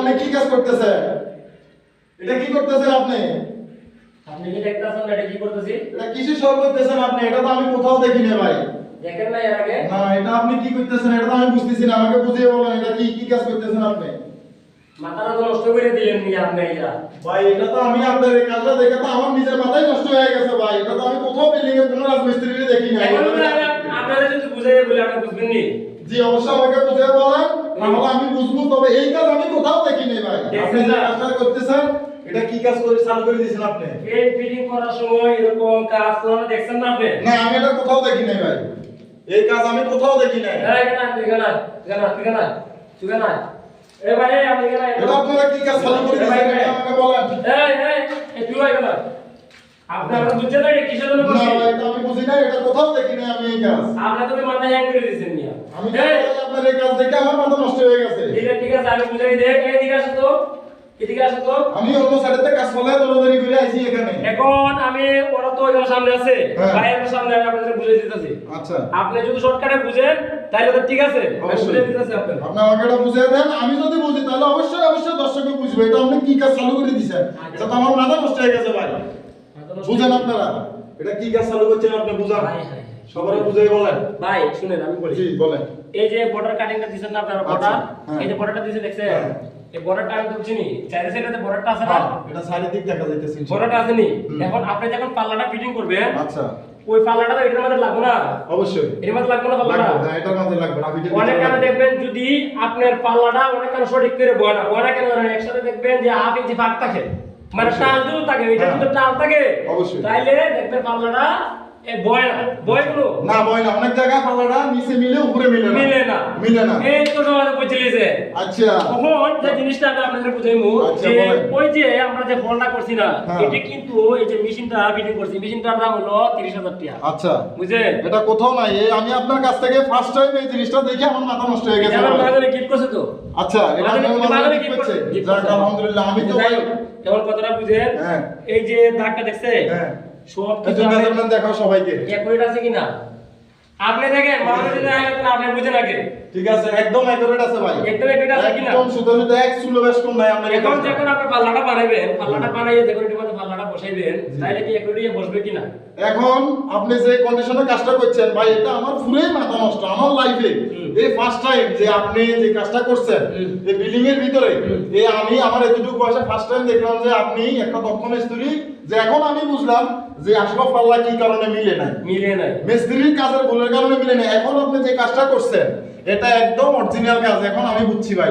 আপনি কি কাজ করতেছেন? এটা কি করতেছেন আপনি? আপনি কি দেখতেছেন এটা কি করতেছি? এটা কিসে সব করতেছেন আপনি? এটা তো আমি কোথাও দেখি না ভাই। দেখেন না এর আগে? না, এটা আপনি কি করতেছেন? এটা তো আমি বুঝতেছি না। আমাকে বুঝিয়ে বলেন, এটা কি কাজ করতেছেন আপনি? মাথাটা তো নষ্ট করে দিলেন নি আপনি এটা। ভাই, এটা তো আমি আপনার এই কাজটা দেখে তো আমার নিজের মাথায় নষ্ট হয়ে গেছে ভাই। এটা তো আমি কোথাও বিল্ডিং এর কোনো রাজমিস্ত্রিরে দেখি না। এখন আপনারা যদি বুঝাই বলে আপনি বুঝবেন নি? জি, অবশ্যই আমাকে বুঝিয়ে বলেন, তাহলে আমি বুঝবো। তবে এই কাজ আমি কোথাও দেখি নাই ভাই। আপনি যে কাজটা করতেছেন, এটা কি কাজ করে চালু করে দিয়েছেন আপনি? এই ফিটিং করার সময় এরকম কাজ করা দেখছেন না আপনি? না, আমি এটা কোথাও দেখি নাই ভাই। এই কাজ আমি কোথাও দেখি নাই। এই কেন তুই কেন এ ভাই আপনি কেন এটা আপনারা কি কাজ চালু করে দিয়েছেন এটা আমাকে বলেন। এই তুই কেন আপনারা বুঝছেন না এটা কিসের জন্য না করছি? ভাই, এটা আমি বুঝি না। এটা কোথাও দেখি নাই আমি এই কাজ। আপনারা তো মাথা হ্যাং করে দিয়েছেন নিয়া। আমি তো আপনার এই কাজ দেখে আমার মাথা নষ্ট হয়ে গেছে। ঠিক আছে আমি বুঝাই দেই এদিকে আসো তো আমি অন্য সাইডেতে কাজ ফলায় দৌড়াদৌড়ি করে আইছি এখানে। এখন আমি ওরা তো ওইখানে সামনে আছে হ্যাঁ। বাইরের সামনে আমি আপনাদের বুঝিয়ে দিতেছি। আচ্ছা, আপনি যদি শর্টকাটে বুঝেন তাহলে তো ঠিক আছে আমি অবশ্যই। বুঝিয়ে দিতেছি আপনাদের। আপনি আমাকে এটা বুঝিয়ে দেন। আমি যদি বুঝি তাহলে অবশ্যই দর্শকও বুঝবে এটা আপনি কি কাজ চালু করে দিয়েছেন। এটা তো আমার মাথা নষ্ট হয়ে গেছে ভাই। বুঝেন আপনারা এটা কি কাজ চালু করছেন আপনি বুঝান। ভাই, ভাই। সবারই বুঝিয়ে বলেন। ভাই শুনেন আমি বলি জি, বলেন। এই যে বর্ডার কাটিংটা দিছেন না আপনারা আচ্ছা, বর্ডার হ্যাঁ। এই যে বর্ডারটা দিছে দেখছেন হ্যাঁ। এই বর্ডারটা আমি তো চিনি চাইরে সাইডে বর্ডারটা আছে না হ্যাঁ, এটা চারিদিক দেখা যাইতেছে। বর্ডারটা আছে নি হুম। এখন আপনি যখন পাল্লাটা ফিটিং করবেন আচ্ছা, ওই পাল্লাটা তো এটার মধ্যে লাগবে না অবশ্যই এর মধ্যে লাগবে না পাল্লাটা লাগবে। হ্যাঁ, এটার মধ্যে লাগবে না। ভিডিও অনেক কারণে দেখবেন যদি আপনার পাল্লাটা অনেক কারণে সঠিক করে বয় না কেন জানেন একসাথে দেখবেন যে হাফ ইঞ্চি ফাঁক থাকে মানে অবশ্যই। টাল যদি থাকে এটা হ্যাঁ। যদি টাল থাকে অবশ্যই। তাইলে দেখবেন পাল্লাটা এ বয় না বয় গুলো না, বয় না। অনেক জায়গায় পাল্লাটা নিচে মিলে উপরে মিলে না। মিলে না। এই তো সমাজে বুঝলিছে আচ্ছা, তখন যে জিনিসটা আমি আপনাদের বুঝাইমু আচ্ছা, যে বলেন। ওই যে আমরা যে ফোনটা করছি না হ্যাঁ। এটা কিন্তু এই যে মেশিনটা ফিটিং করছি মেশিনটার দাম হলো 30,000 টাকা আচ্ছা, বুঝছেন এটা কোথাও নাই। আমি আপনার কাছ থেকে ফার্স্ট টাইম এই জিনিসটা দেখে আমার মাথা নষ্ট হয়ে গেছে আমার ভাই। মাঝে গিফট করছে তো আচ্ছা, এটা মাঝে আমার মাঝে মাথায় gift করছে। gift যাক, করছে। আলহামদুলিল্লাহ। আমি তো ভাই, কেমন কথাটা বুঝেন হ্যাঁ। এই যে দাগটা দেখছে হ্যাঁ, সব এই কিছু যে মেজারমেন্ট দেখাও সবাইকে। অ্যাকুরেট আছে কিনা আপনি দেখেন মানুষ যদি আপনি বুঝেন আগে ঠিক আছে, একদম অ্যাকুরেট আছে ভাই। একদম accurate আছে কিনা? একদম শুধু শুধু এক চুলো বেশ কম নাই আপনার এখন কাছে। যখন আপনি পাল্লাটা বানাইবেন পাল্লাটা বানাইয়ে দেখুন এটার মধ্যে পাল্লাটা বসাইবেন তাহলে কি অ্যাকুরেট বসবে কিনা এখন আপনি যে কন্ডিশনে কাজটা করছেন ভাই, এটা আমার পুরোই মাথা নষ্ট। আমার লাইফে এই ফার্স্ট টাইম যে আপনি যে কাজটা করছেন এই বিল্ডিং এর ভিতরে এই আমি আমার এতটুকু বয়সে ফার্স্ট টাইম দেখলাম যে আপনি একটা দক্ষ মিস্ত্রি। যে এখন আমি বুঝলাম যে আসলে পাল্লা কি কারণে মিলে নাই। মিস্ত্রির কাজের ভুলের কারণে মিলে নাই। এখন আপনি যে কাজটা করছেন এটা একদম অরিজিনাল কাজ। এখন আমি বুঝছি ভাই।